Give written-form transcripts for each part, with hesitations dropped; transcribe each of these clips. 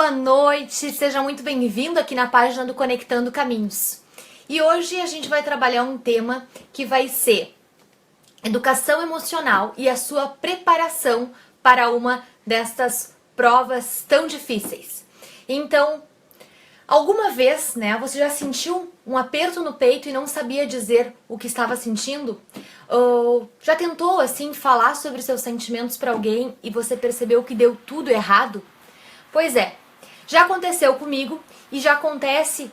boa noite, seja muito bem-vindo aqui na página do Conectando Caminhos. E hoje a gente vai trabalhar um tema que vai ser educação emocional e a sua preparação para uma destas provas tão difíceis. Então, alguma vez, você já sentiu um aperto no peito e não sabia dizer o que estava sentindo? Ou já tentou, falar sobre seus sentimentos para alguém e você percebeu que deu tudo errado? Pois é, já aconteceu comigo e já acontece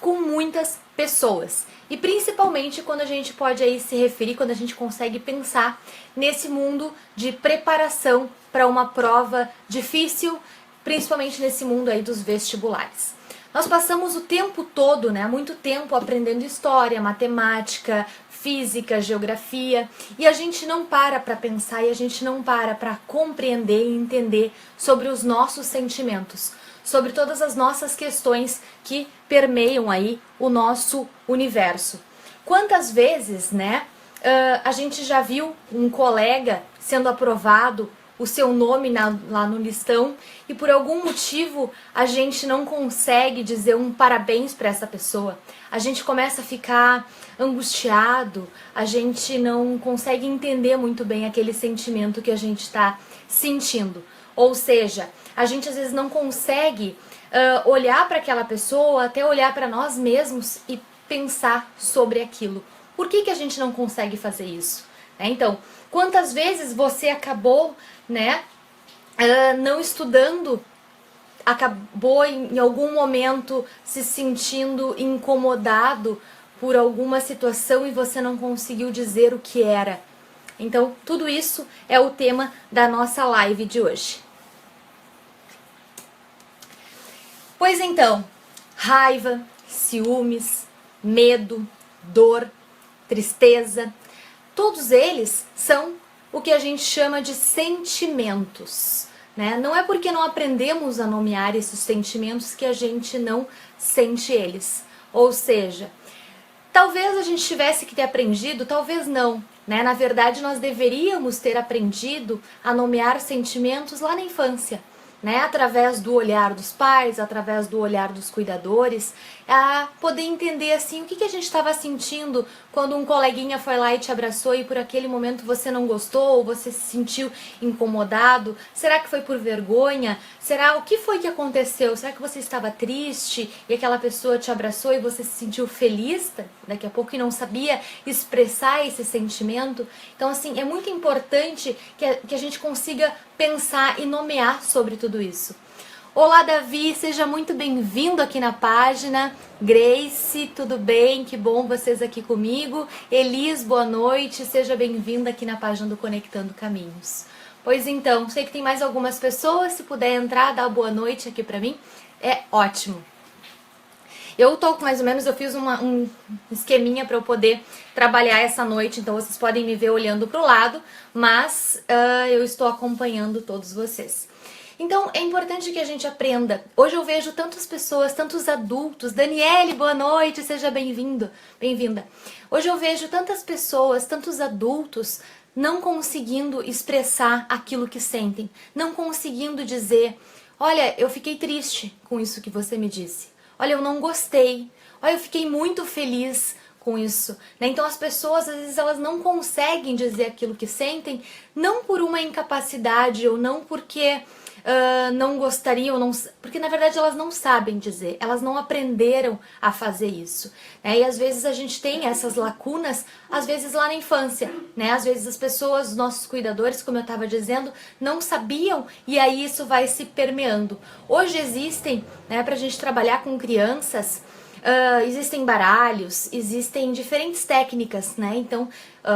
com muitas pessoas. E principalmente quando a gente pode aí se referir, quando a gente consegue pensar nesse mundo de preparação para uma prova difícil, principalmente nesse mundo aí dos vestibulares. Nós passamos o tempo todo, muito tempo aprendendo história, matemática, física, geografia, e a gente não para pensar e a gente não para compreender e entender sobre os nossos sentimentos, sobre todas as nossas questões que permeiam aí o nosso universo. Quantas vezes, a gente já viu um colega sendo aprovado, o seu nome lá no listão, e por algum motivo a gente não consegue dizer um parabéns para essa pessoa. A gente começa a ficar angustiado, a gente não consegue entender muito bem aquele sentimento que a gente está sentindo. Ou seja, a gente às vezes não consegue olhar para aquela pessoa, até olhar para nós mesmos e pensar sobre aquilo. Por que a gente não consegue fazer isso? Então, quantas vezes você acabou não estudando, acabou em algum momento se sentindo incomodado por alguma situação e você não conseguiu dizer o que era? Então, tudo isso é o tema da nossa live de hoje. Pois então, raiva, ciúmes, medo, dor, tristeza, todos eles são o que a gente chama de sentimentos, Não é porque não aprendemos a nomear esses sentimentos que a gente não sente eles. Ou seja, talvez a gente tivesse que ter aprendido, talvez não, Na verdade, nós deveríamos ter aprendido a nomear sentimentos lá na infância, Através do olhar dos pais, através do olhar dos cuidadores, a poder entender o que a gente estava sentindo quando um coleguinha foi lá e te abraçou e por aquele momento você não gostou ou você se sentiu incomodado. Será que foi por vergonha? O que foi que aconteceu? Será que você estava triste e aquela pessoa te abraçou e você se sentiu feliz daqui a pouco e não sabia expressar esse sentimento? Então, é muito importante que a gente consiga pensar e nomear sobre tudo isso. Olá, Davi, seja muito bem-vindo aqui na página. Grace, tudo bem? Que bom vocês aqui comigo. Elis, boa noite, seja bem-vinda aqui na página do Conectando Caminhos. Pois então, sei que tem mais algumas pessoas, se puder entrar, dar boa noite aqui pra mim, é ótimo. Eu fiz um esqueminha para eu poder trabalhar essa noite, então vocês podem me ver olhando pro lado, mas eu estou acompanhando todos vocês. Então, é importante que a gente aprenda. Hoje eu vejo tantas pessoas, tantos adultos. Daniele, boa noite, seja bem-vinda. Hoje eu vejo tantas pessoas, tantos adultos não conseguindo expressar aquilo que sentem, não conseguindo dizer: olha, eu fiquei triste com isso que você me disse. Olha, eu não gostei. Olha, eu fiquei muito feliz com isso. Então as pessoas, às vezes, elas não conseguem dizer aquilo que sentem, não por uma incapacidade ou não porque não gostariam, porque na verdade elas não sabem dizer, elas não aprenderam a fazer isso. E às vezes a gente tem essas lacunas, às vezes lá na infância, Às vezes as pessoas, os nossos cuidadores, como eu estava dizendo, não sabiam e aí isso vai se permeando. Hoje existem, pra gente trabalhar com crianças, existem baralhos, existem diferentes técnicas, Então,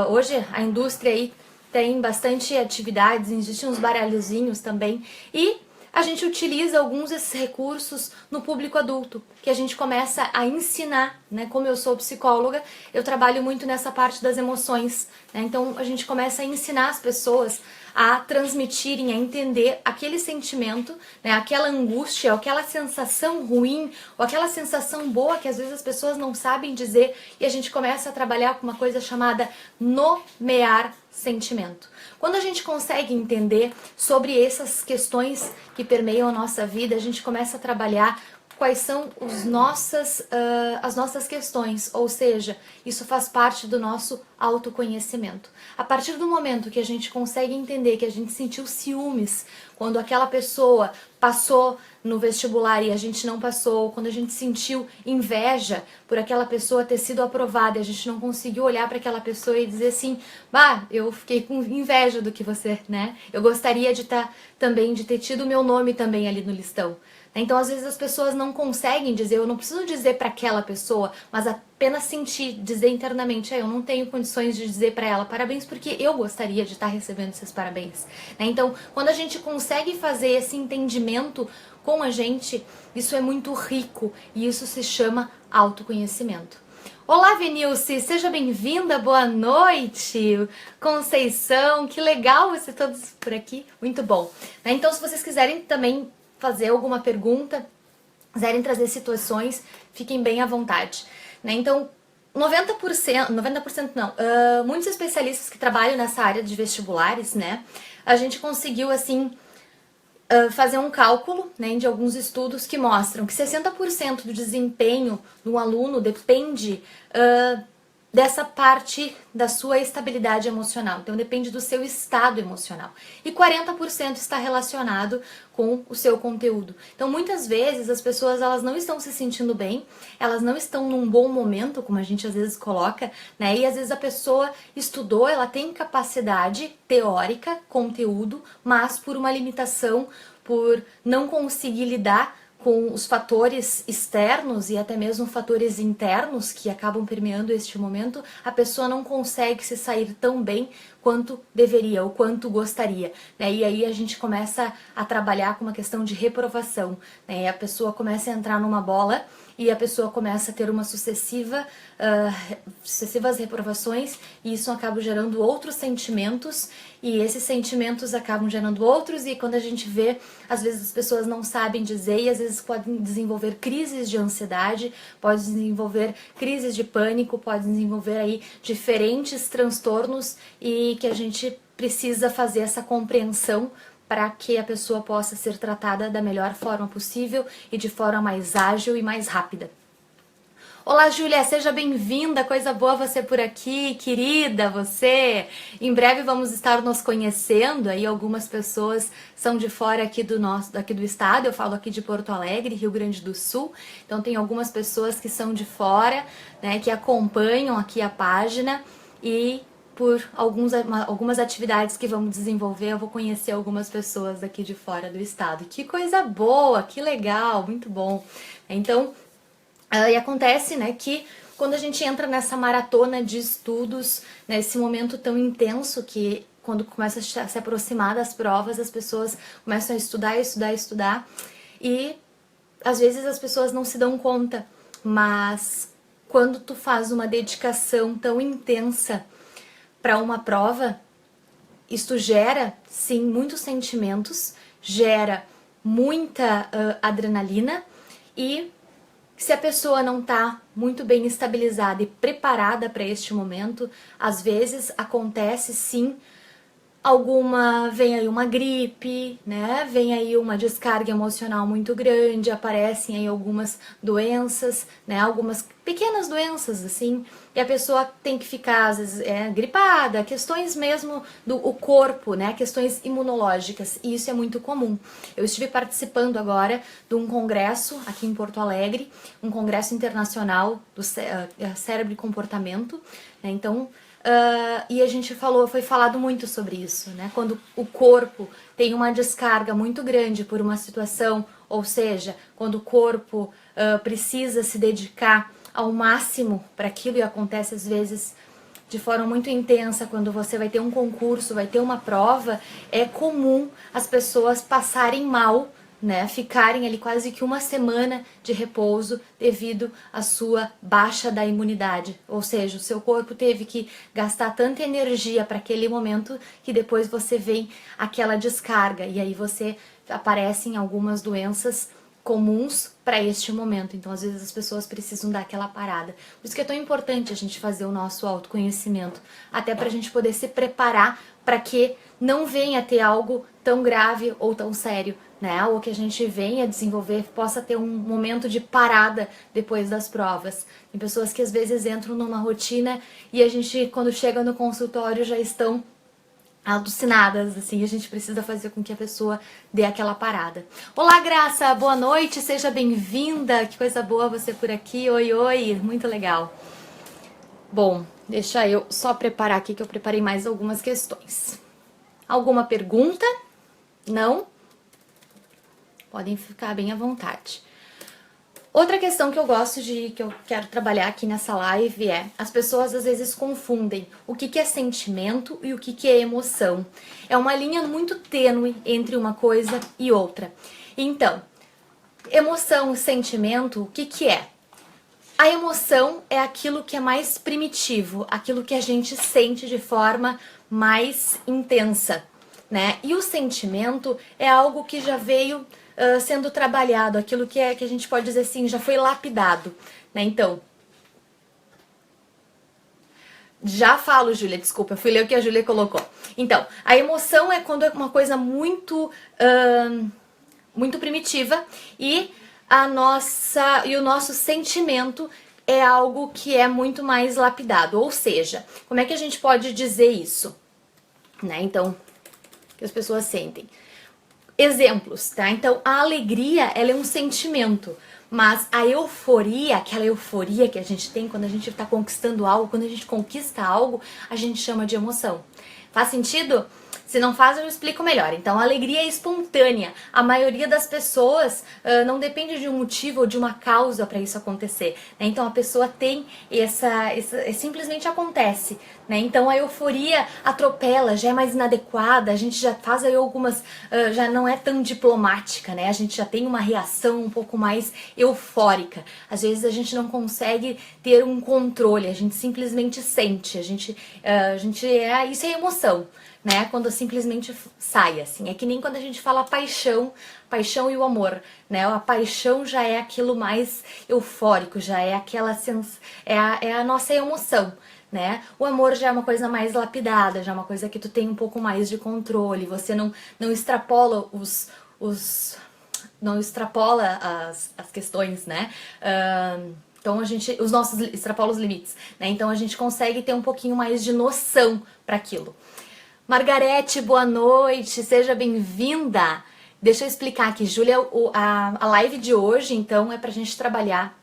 hoje a indústria aí tem bastante atividades, existem uns baralhozinhos também, e a gente utiliza alguns desses recursos no público adulto. que a gente começa a ensinar, né? Como eu sou psicóloga, eu trabalho muito nessa parte das emoções, né? Então a gente começa a ensinar as pessoas a transmitirem, a entender aquele sentimento, né? Aquela angústia, ou aquela sensação ruim, ou aquela sensação boa que às vezes as pessoas não sabem dizer, e a gente começa a trabalhar com uma coisa chamada nomear sentimento. Quando a gente consegue entender sobre essas questões que permeiam a nossa vida, a gente começa a trabalhar quais são as nossas questões, ou seja, isso faz parte do nosso autoconhecimento. A partir do momento que a gente consegue entender que a gente sentiu ciúmes quando aquela pessoa passou no vestibular e a gente não passou, quando a gente sentiu inveja por aquela pessoa ter sido aprovada e a gente não conseguiu olhar para aquela pessoa e dizer assim, bah, eu fiquei com inveja do que você, né? Eu gostaria de ter tido o meu nome também ali no listão. Então, às vezes as pessoas não conseguem dizer, eu não preciso dizer para aquela pessoa, mas apenas sentir, dizer internamente, eu não tenho condições de dizer para ela parabéns porque eu gostaria de estar recebendo esses parabéns. Então, quando a gente consegue fazer esse entendimento com a gente, isso é muito rico e isso se chama autoconhecimento. Olá, Venilce, seja bem-vinda, boa noite, Conceição, que legal você todos por aqui, muito bom. Então, se vocês quiserem também fazer alguma pergunta, quiserem trazer situações, fiquem bem à vontade. Então, 90% não, muitos especialistas que trabalham nessa área de vestibulares, né, a gente conseguiu, assim, fazer um cálculo, né, de alguns estudos que mostram que 60% do desempenho do aluno depende dessa parte da sua estabilidade emocional. Então depende do seu estado emocional. E 40% está relacionado com o seu conteúdo. Então muitas vezes as pessoas elas não estão se sentindo bem, elas não estão num bom momento, como a gente às vezes coloca, né? E às vezes a pessoa estudou, ela tem capacidade teórica, conteúdo, mas por uma limitação, por não conseguir lidar com os fatores externos e até mesmo fatores internos que acabam permeando este momento, a pessoa não consegue se sair tão bem quanto deveria ou quanto gostaria, né? E aí a gente começa a trabalhar com uma questão de reprovação, né? A pessoa começa a entrar numa bola e a pessoa começa a ter uma sucessivas reprovações e isso acaba gerando outros sentimentos e esses sentimentos acabam gerando outros e quando a gente vê, às vezes as pessoas não sabem dizer e às vezes podem desenvolver crises de ansiedade, podem desenvolver crises de pânico, podem desenvolver aí diferentes transtornos e que a gente precisa fazer essa compreensão para que a pessoa possa ser tratada da melhor forma possível e de forma mais ágil e mais rápida. Olá, Júlia, seja bem-vinda, coisa boa você por aqui, querida, você. Em breve vamos estar nos conhecendo, aí algumas pessoas são de fora aqui do estado, eu falo aqui de Porto Alegre, Rio Grande do Sul, então tem algumas pessoas que são de fora, né, que acompanham aqui a página e por algumas atividades que vamos desenvolver, eu vou conhecer algumas pessoas daqui de fora do estado. Que coisa boa, que legal, muito bom. Então, e acontece, né, que quando a gente entra nessa maratona de estudos, nesse momento tão intenso que quando começa a se aproximar das provas, as pessoas começam a estudar e às vezes as pessoas não se dão conta, mas quando tu faz uma dedicação tão intensa para uma prova, isto gera, sim, muitos sentimentos, gera muita adrenalina e se a pessoa não está muito bem estabilizada e preparada para este momento, às vezes acontece sim vem aí uma gripe, né? Vem aí uma descarga emocional muito grande, aparecem aí algumas doenças, né? Algumas pequenas doenças assim, e a pessoa tem que ficar às vezes gripada, questões mesmo do corpo, né? Questões imunológicas, e isso é muito comum. Eu estive participando agora de um congresso aqui em Porto Alegre, um congresso internacional do cérebro e comportamento, né? Então e a gente foi falado muito sobre isso, né? Quando o corpo tem uma descarga muito grande por uma situação, ou seja, quando o corpo precisa se dedicar ao máximo para aquilo e acontece às vezes de forma muito intensa, quando você vai ter um concurso, vai ter uma prova, é comum as pessoas passarem mal, né, ficarem ali quase que uma semana de repouso devido à sua baixa da imunidade. Ou seja, o seu corpo teve que gastar tanta energia para aquele momento que depois você vem aquela descarga e aí você aparecem algumas doenças comuns para este momento. Então, às vezes as pessoas precisam dar aquela parada. Por isso que é tão importante a gente fazer o nosso autoconhecimento, até para a gente poder se preparar para que não venha ter algo tão grave ou tão sério, né? Ou que a gente venha desenvolver, possa ter um momento de parada depois das provas. Tem pessoas que às vezes entram numa rotina e a gente, quando chega no consultório, já estão alucinadas, assim, a gente precisa fazer com que a pessoa dê aquela parada. Olá, Graça, boa noite, seja bem-vinda, que coisa boa você por aqui, oi, oi, muito legal. Bom, deixa eu só preparar aqui que eu preparei mais algumas questões. Alguma pergunta? Não? Podem ficar bem à vontade. Outra questão que eu quero trabalhar aqui nessa live é, as pessoas às vezes confundem o que é sentimento e o que é emoção. É uma linha muito tênue entre uma coisa e outra. Então, emoção e sentimento, o que é? A emoção é aquilo que é mais primitivo, aquilo que a gente sente de forma mais intensa, né? E o sentimento é algo que já veio sendo trabalhado, aquilo que a gente pode dizer assim, já foi lapidado, né? Então, já falo, Júlia, desculpa, eu fui ler o que a Júlia colocou. Então, a emoção é quando é uma coisa muito primitiva e o nosso sentimento é algo que é muito mais lapidado. Ou seja, como é que a gente pode dizer isso, né? Então, que as pessoas sentem. Exemplos, tá? Então, a alegria, ela é um sentimento, mas a euforia, aquela euforia que a gente tem quando a gente tá conquistando algo, quando a gente conquista algo, a gente chama de emoção. Faz sentido? Se não faz, eu explico melhor. Então, a alegria é espontânea. A maioria das pessoas não depende de um motivo ou de uma causa para isso acontecer, né? Então, a pessoa tem simplesmente acontece, né? Então, a euforia atropela, já é mais inadequada, a gente já faz aí algumas, já não é tão diplomática, né? A gente já tem uma reação um pouco mais eufórica. Às vezes, a gente não consegue ter um controle, a gente simplesmente sente, isso é emoção, né? Quando simplesmente sai, assim. É que nem quando a gente fala paixão e o amor, né? A paixão já é aquilo mais eufórico, já é aquela é a nossa emoção, né? O amor já é uma coisa mais lapidada, já é uma coisa que tu tem um pouco mais de controle, você não extrapola não extrapola as questões, né? Então os nossos extrapola os limites, né? Então a gente consegue ter um pouquinho mais de noção para aquilo. Margarete, boa noite, seja bem-vinda. Deixa eu explicar aqui, Júlia, a live de hoje, então, é pra gente trabalhar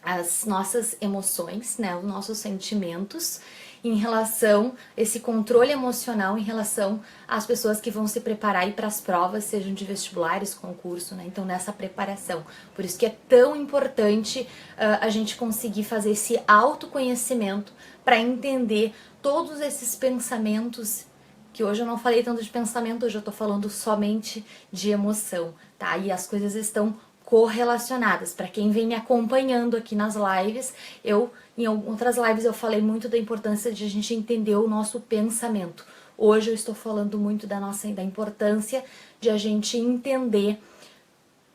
as nossas emoções, né, os nossos sentimentos em relação, esse controle emocional em relação às pessoas que vão se preparar aí para as provas, sejam de vestibulares, concurso, né, então nessa preparação. Por isso que é tão importante a gente conseguir fazer esse autoconhecimento para entender todos esses pensamentos, que hoje eu não falei tanto de pensamento, hoje eu tô falando somente de emoção, tá? E as coisas estão correlacionadas. Para quem vem me acompanhando aqui nas lives, em outras lives eu falei muito da importância de a gente entender o nosso pensamento. Hoje eu estou falando muito da importância de a gente entender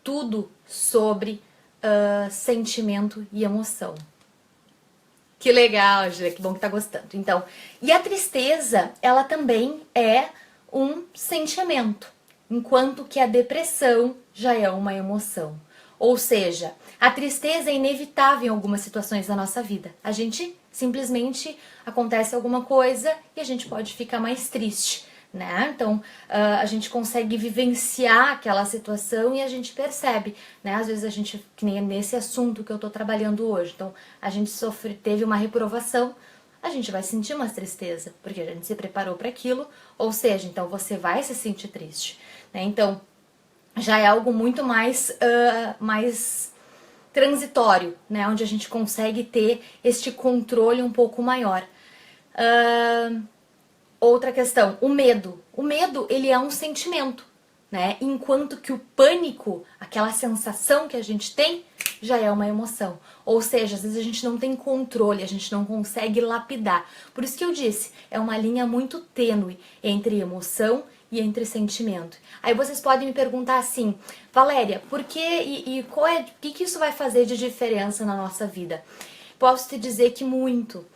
tudo sobre sentimento e emoção. Que legal, Júlia, que bom que tá gostando. Então, e a tristeza, ela também é um sentimento, enquanto que a depressão já é uma emoção. Ou seja, a tristeza é inevitável em algumas situações da nossa vida. A gente simplesmente acontece alguma coisa e a gente pode ficar mais triste, né? Então, a gente consegue vivenciar aquela situação e a gente percebe, né? Às vezes a gente, que nem nesse assunto que eu tô trabalhando hoje, então a gente teve uma reprovação, a gente vai sentir uma tristeza, porque a gente se preparou para aquilo, ou seja, então você vai se sentir triste, né? Então, já é algo muito mais transitório, né? Onde a gente consegue ter este controle um pouco maior. Outra questão, o medo. O medo, ele é um sentimento, né? Enquanto que o pânico, aquela sensação que a gente tem, já é uma emoção. Ou seja, às vezes a gente não tem controle, a gente não consegue lapidar. Por isso que eu disse, é uma linha muito tênue entre emoção e entre sentimento. Aí vocês podem me perguntar assim, Valéria, por que o que isso vai fazer de diferença na nossa vida? Posso te dizer que muito,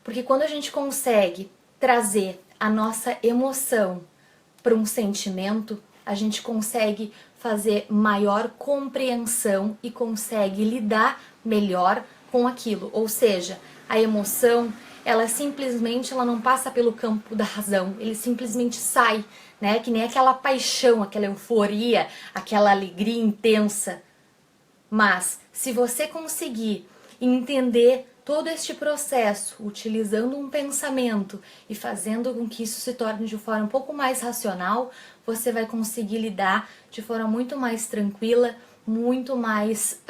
porque quando a gente consegue trazer a nossa emoção para um sentimento, a gente consegue fazer maior compreensão e consegue lidar melhor com aquilo. Ou seja, a emoção, ela não passa pelo campo da razão, ele simplesmente sai, né? Que nem aquela paixão, aquela euforia, aquela alegria intensa. Mas se você conseguir entender todo este processo utilizando um pensamento e fazendo com que isso se torne de forma um pouco mais racional, você vai conseguir lidar de forma muito mais tranquila, muito mais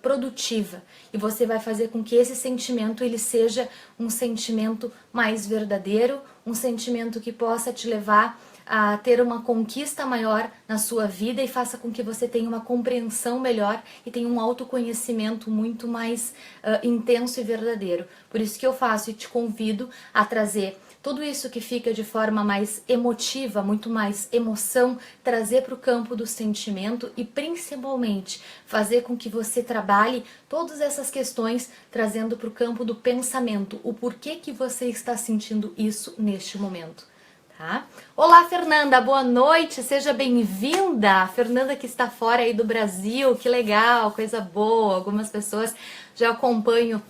produtiva. E você vai fazer com que esse sentimento ele seja um sentimento mais verdadeiro, um sentimento que possa te levar a ter uma conquista maior na sua vida e faça com que você tenha uma compreensão melhor e tenha um autoconhecimento muito mais intenso e verdadeiro. Por isso que eu faço e te convido a trazer tudo isso que fica de forma mais emotiva, muito mais emoção, trazer para o campo do sentimento e principalmente fazer com que você trabalhe todas essas questões trazendo para o campo do pensamento, o porquê que você está sentindo isso neste momento. Tá? Olá, Fernanda, boa noite, seja bem-vinda. Fernanda que está fora aí do Brasil, que legal, coisa boa. Algumas pessoas já acompanham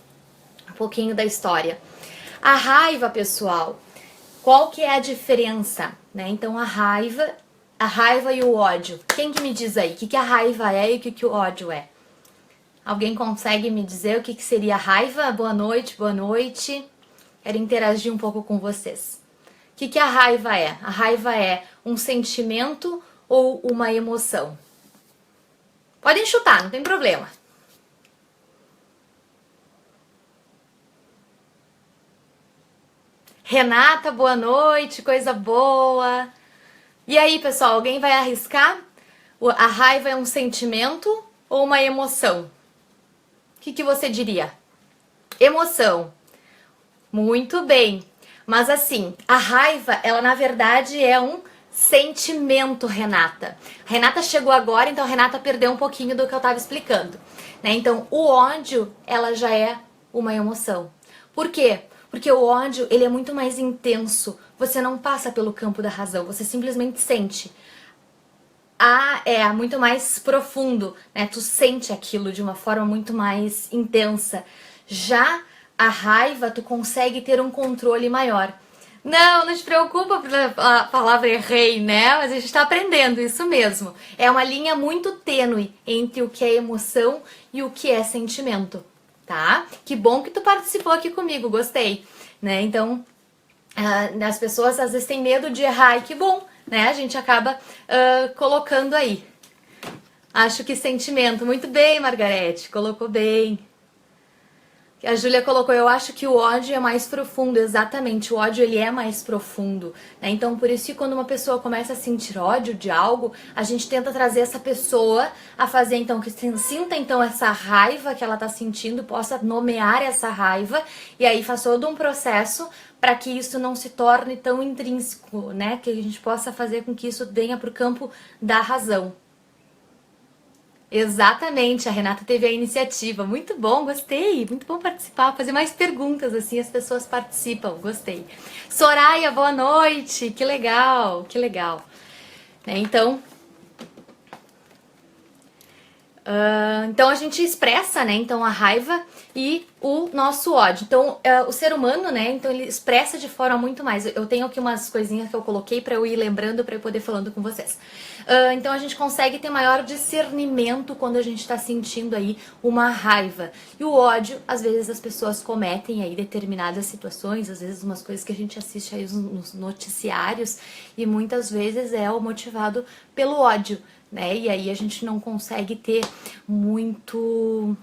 um pouquinho da história. A raiva, pessoal, qual que é a diferença, né? Então a raiva e o ódio. Quem que me diz aí? O que a raiva é e o que o ódio é? Alguém consegue me dizer o que seria a raiva? Boa noite, boa noite. Quero interagir um pouco com vocês. O que a raiva é? A raiva é um sentimento ou uma emoção? Podem chutar, não tem problema. Renata, boa noite, coisa boa. E aí, pessoal, alguém vai arriscar? A raiva é um sentimento ou uma emoção? O que você diria? Emoção. Muito bem. Mas assim, a raiva, ela na verdade é um sentimento, Renata. Renata chegou agora, então a Renata perdeu um pouquinho do que eu estava explicando, né? Então, o ódio, ela já é uma emoção. Por quê? Porque o ódio, ele é muito mais intenso. Você não passa pelo campo da razão, você simplesmente sente. É muito mais profundo, né? Tu sente aquilo de uma forma muito mais intensa. Já a raiva, tu consegue ter um controle maior. Não te preocupa pela palavra errei, né? Mas a gente tá aprendendo, isso mesmo. É uma linha muito tênue entre o que é emoção e o que é sentimento, tá? Que bom que tu participou aqui comigo, gostei, né? Então, as pessoas às vezes têm medo de errar e que bom, né? A gente acaba colocando aí. Acho que sentimento. Muito bem, Margarete, colocou bem. A Júlia colocou, eu acho que o ódio é mais profundo, exatamente, o ódio ele é mais profundo, né? Então por isso que quando uma pessoa começa a sentir ódio de algo, a gente tenta trazer essa pessoa a fazer então que sinta então essa raiva que ela tá sentindo, possa nomear essa raiva e aí faz todo um processo para que isso não se torne tão intrínseco, né? Que a gente possa fazer com que isso venha pro campo da razão. Exatamente, a Renata teve a iniciativa. Muito bom, gostei. Muito bom participar, fazer mais perguntas, assim as pessoas participam. Gostei. Soraya, boa noite. Que legal, que legal. Então, então a gente expressa, né, então a raiva e o nosso ódio. Então o ser humano, né, então ele expressa de forma muito mais. Eu tenho aqui umas coisinhas que eu coloquei para eu ir lembrando, para eu poder falando com vocês. Então a gente consegue ter maior discernimento quando a gente está sentindo aí uma raiva. E o ódio, às vezes as pessoas cometem aí determinadas situações, às vezes umas coisas que a gente assiste aí nos noticiários e muitas vezes é o motivado pelo ódio, né? E aí a gente não consegue ter muito...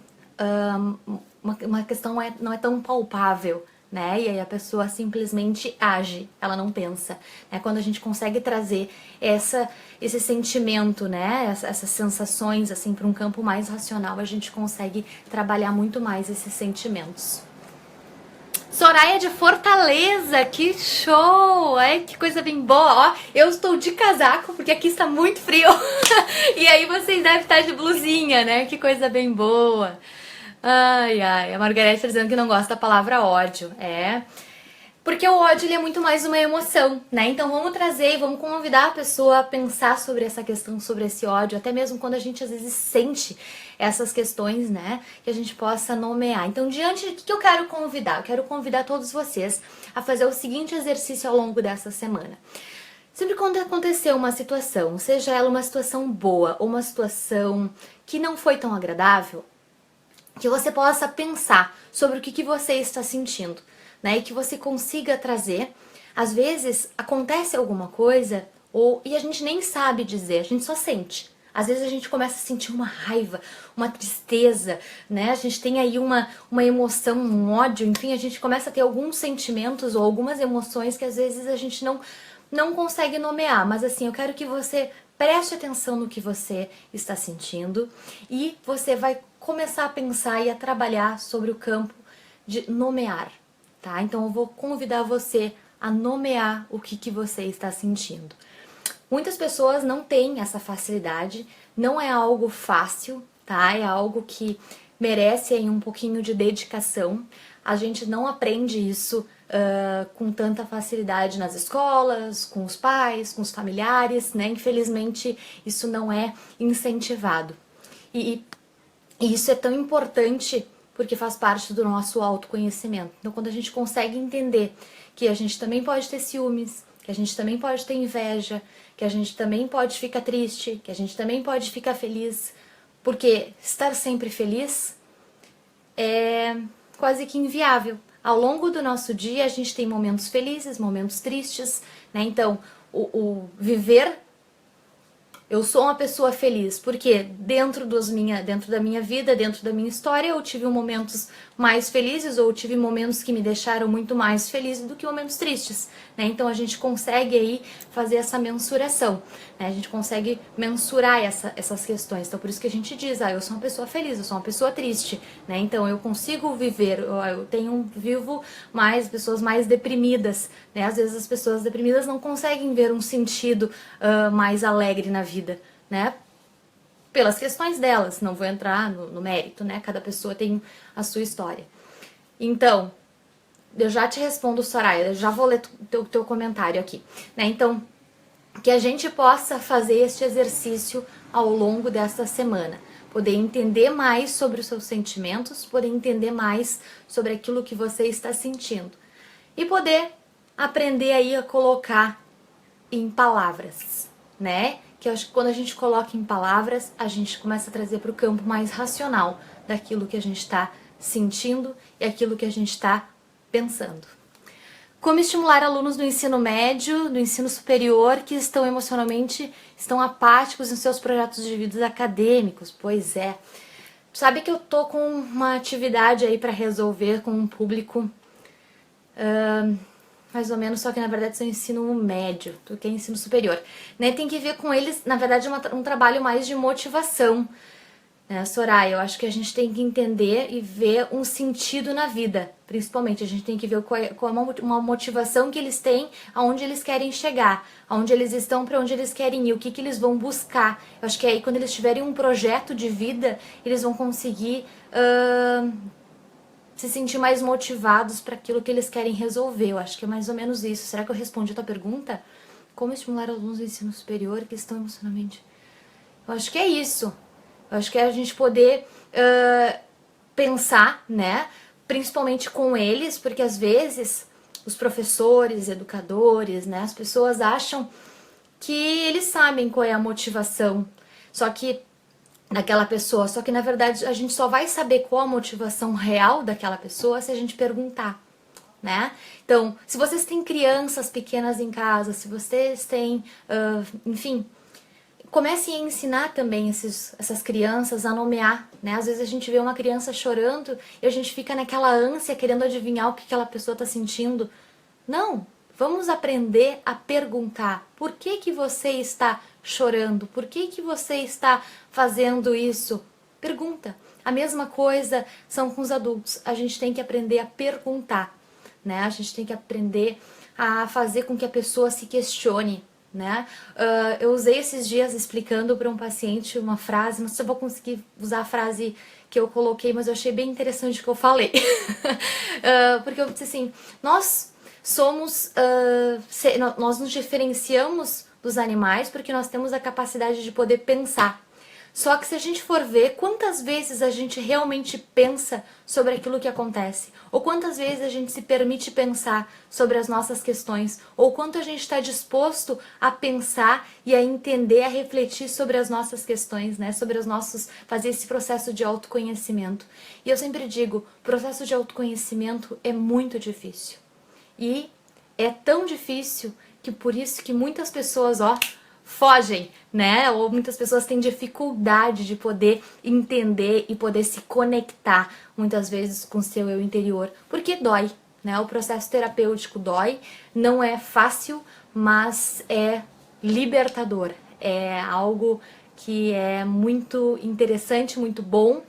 uma questão não é tão palpável, né? E aí a pessoa simplesmente age, ela não pensa, né? Quando a gente consegue trazer esse sentimento, né? Essas sensações assim para um campo mais racional, a gente consegue trabalhar muito mais esses sentimentos. Soraya de Fortaleza, que show! Ai, que coisa bem boa! Ó, eu estou de casaco porque aqui está muito frio. E aí vocês devem estar de blusinha, né? Que coisa bem boa. Ai, ai, a Margarete está dizendo que não gosta da palavra ódio. É, porque o ódio ele é muito mais uma emoção, né? Então vamos trazer e vamos convidar a pessoa a pensar sobre essa questão, sobre esse ódio, até mesmo quando a gente às vezes sente essas questões, né? Que a gente possa nomear. Então, diante do que eu quero convidar? Eu quero convidar todos vocês a fazer o seguinte exercício ao longo dessa semana. Sempre quando acontecer uma situação, seja ela uma situação boa ou uma situação que não foi tão agradável, que você possa pensar sobre o que você está sentindo, né? E que você consiga trazer. Às vezes acontece alguma coisa e a gente nem sabe dizer, a gente só sente. Às vezes a gente começa a sentir uma raiva, uma tristeza, né? A gente tem aí uma emoção, um ódio, enfim, a gente começa a ter alguns sentimentos ou algumas emoções que às vezes a gente não consegue nomear. Mas assim, eu quero que você preste atenção no que você está sentindo e você vai começar a pensar e a trabalhar sobre o campo de nomear, tá? Então eu vou convidar você a nomear o que você está sentindo. Muitas pessoas não têm essa facilidade, não é algo fácil, tá? É algo que merece aí um pouquinho de dedicação. A gente não aprende isso com tanta facilidade nas escolas, com os pais, com os familiares, né? Infelizmente isso não é incentivado. E isso é tão importante porque faz parte do nosso autoconhecimento. Então, quando a gente consegue entender que a gente também pode ter ciúmes, que a gente também pode ter inveja, que a gente também pode ficar triste, que a gente também pode ficar feliz, porque estar sempre feliz é quase que inviável. Ao longo do nosso dia, a gente tem momentos felizes, momentos tristes, né? Então, o viver. Eu sou uma pessoa feliz, porque dentro da minha vida, dentro da minha história, eu tive momentos mais felizes ou tive momentos que me deixaram muito mais feliz do que momentos tristes, né? Então a gente consegue aí fazer essa mensuração, né? A gente consegue mensurar essas questões. Então por isso que a gente diz, eu sou uma pessoa feliz, eu sou uma pessoa triste, né? Então eu consigo viver, vivo mais pessoas mais deprimidas, né? Às vezes as pessoas deprimidas não conseguem ver um sentido mais alegre na vida, né? Pelas questões delas, não vou entrar no mérito, né? Cada pessoa tem a sua história. Então, eu já te respondo, Soraya, eu já vou ler teu comentário aqui, né? Então, que a gente possa fazer este exercício ao longo desta semana, poder entender mais sobre os seus sentimentos, poder entender mais sobre aquilo que você está sentindo e poder aprender aí a colocar em palavras, né? Que eu acho que quando a gente coloca em palavras, a gente começa a trazer para o campo mais racional daquilo que a gente está sentindo e aquilo que a gente está pensando. Como estimular alunos do ensino médio, do ensino superior, que estão apáticos em seus projetos de vida acadêmicos? Pois é. Sabe que eu tô com uma atividade aí para resolver com um público mais ou menos, só que na verdade são ensino médio, do que ensino superior, né? Tem que ver com eles, na verdade, um trabalho mais de motivação, né, Soraya? Eu acho que a gente tem que entender e ver um sentido na vida, principalmente. A gente tem que ver qual é uma motivação que eles têm, aonde eles querem chegar, aonde eles estão, para onde eles querem ir, o que eles vão buscar. Eu acho que aí, quando eles tiverem um projeto de vida, eles vão conseguir se sentir mais motivados para aquilo que eles querem resolver. Eu acho que é mais ou menos isso. Será que eu respondi a tua pergunta? Como estimular alunos do ensino superior que estão emocionalmente... Eu acho que é isso. Eu acho que é a gente poder pensar, né? Principalmente com eles, porque às vezes os professores, educadores, né? As pessoas acham que eles sabem qual é a motivação. Só que daquela pessoa, só que na verdade a gente só vai saber qual a motivação real daquela pessoa se a gente perguntar, né? Então, se vocês têm crianças pequenas em casa, se vocês têm, enfim, comecem a ensinar também essas crianças a nomear, né? Às vezes a gente vê uma criança chorando e a gente fica naquela ânsia querendo adivinhar o que aquela pessoa está sentindo. Não, vamos aprender a perguntar: por que que você está chorando? Por que que você está fazendo isso? Pergunta. A mesma coisa são com os adultos. A gente tem que aprender a perguntar, né? A gente tem que aprender a fazer com que a pessoa se questione, né? Eu usei esses dias explicando para um paciente uma frase, não sei se eu vou conseguir usar a frase que eu coloquei, mas eu achei bem interessante o que eu falei. Porque eu disse assim, nós nos diferenciamos dos animais porque nós temos a capacidade de poder pensar. Só que se a gente for ver quantas vezes a gente realmente pensa sobre aquilo que acontece, ou quantas vezes a gente se permite pensar sobre as nossas questões, ou quanto a gente está disposto a pensar e a entender, a refletir sobre as nossas questões, né? Sobre fazer esse processo de autoconhecimento. E eu sempre digo, o processo de autoconhecimento é muito difícil. E é tão difícil que por isso que muitas pessoas, fogem, né? Ou muitas pessoas têm dificuldade de poder entender e poder se conectar, muitas vezes, com o seu eu interior, porque dói, né? O processo terapêutico dói, não é fácil, mas é libertador. É algo que é muito interessante, muito bom,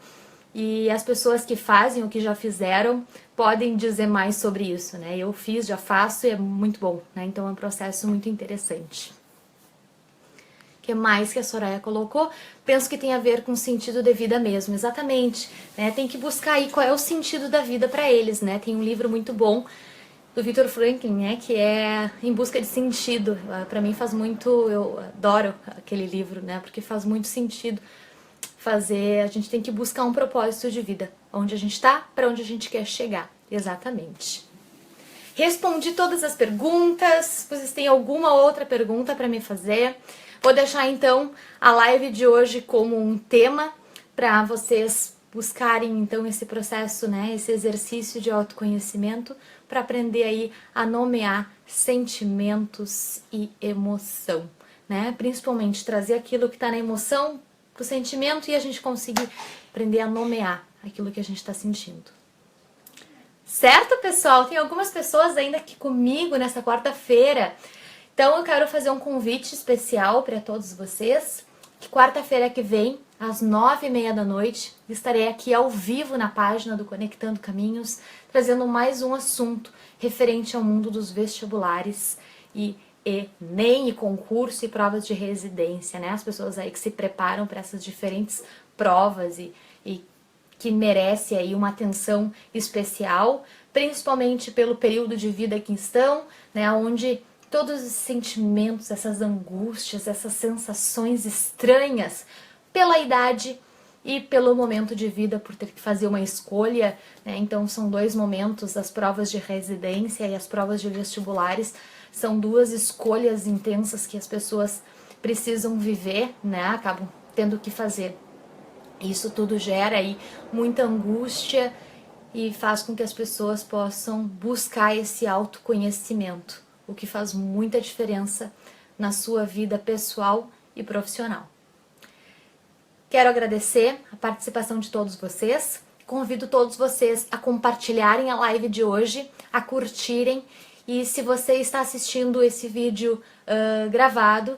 e as pessoas que fazem ou que já fizeram podem dizer mais sobre isso, né? Eu fiz, já faço e é muito bom, né? Então é um processo muito interessante. O que mais que a Soraya colocou? Penso que tem a ver com o sentido de vida mesmo, exatamente, né? Tem que buscar aí qual é o sentido da vida para eles, né? Tem um livro muito bom do Viktor Frankl, né, que é Em Busca de Sentido. Para mim faz muito, eu adoro aquele livro, né? Porque faz muito sentido a gente tem que buscar um propósito de vida, onde a gente está, para onde a gente quer chegar, exatamente. Respondi todas as perguntas. Vocês têm alguma outra pergunta para me fazer? Vou deixar então a live de hoje como um tema para vocês buscarem então esse processo, né, esse exercício de autoconhecimento para aprender aí a nomear sentimentos e emoção, né? Principalmente trazer aquilo que está na emoção pro sentimento e a gente conseguir aprender a nomear aquilo que a gente está sentindo. Certo, pessoal? Tem algumas pessoas ainda aqui comigo nessa quarta-feira. Então eu quero fazer um convite especial para todos vocês, que quarta-feira que vem, às 9h30 da noite, estarei aqui ao vivo na página do Conectando Caminhos, trazendo mais um assunto referente ao mundo dos vestibulares e Enem, e concurso e provas de residência, né? As pessoas aí que se preparam para essas diferentes provas e que merece aí uma atenção especial, principalmente pelo período de vida que estão, né? Onde todos os sentimentos, essas angústias, essas sensações estranhas pela idade e pelo momento de vida, por ter que fazer uma escolha, né? Então são dois momentos, as provas de residência e as provas de vestibulares, são duas escolhas intensas que as pessoas precisam viver, né? Acabam tendo que fazer. Isso tudo gera aí muita angústia e faz com que as pessoas possam buscar esse autoconhecimento, o que faz muita diferença na sua vida pessoal e profissional. Quero agradecer a participação de todos vocês. Convido todos vocês a compartilharem a live de hoje, a curtirem. E se você está assistindo esse vídeo gravado,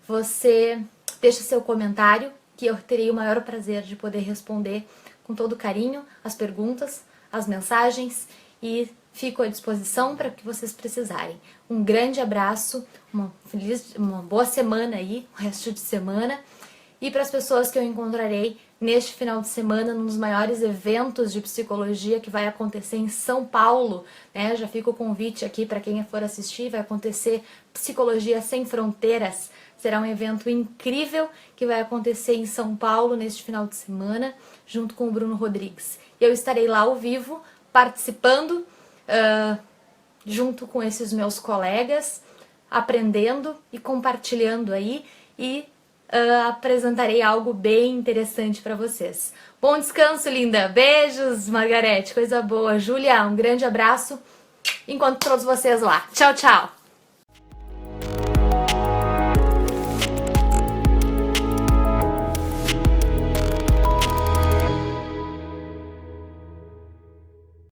você deixa seu comentário, que eu terei o maior prazer de poder responder com todo carinho as perguntas, as mensagens, e fico à disposição para o que vocês precisarem. Um grande abraço, uma boa semana aí, o resto de semana. E para as pessoas que eu encontrarei neste final de semana, num dos maiores eventos de psicologia que vai acontecer em São Paulo, né? Já fica o convite aqui para quem for assistir, vai acontecer Psicologia Sem Fronteiras. Será um evento incrível que vai acontecer em São Paulo neste final de semana, junto com o Bruno Rodrigues. Eu estarei lá ao vivo, participando, junto com esses meus colegas, aprendendo e compartilhando aí, e apresentarei algo bem interessante para vocês. Bom descanso, linda! Beijos, Margarete, coisa boa. Júlia, um grande abraço. Encontro todos vocês lá. Tchau, tchau!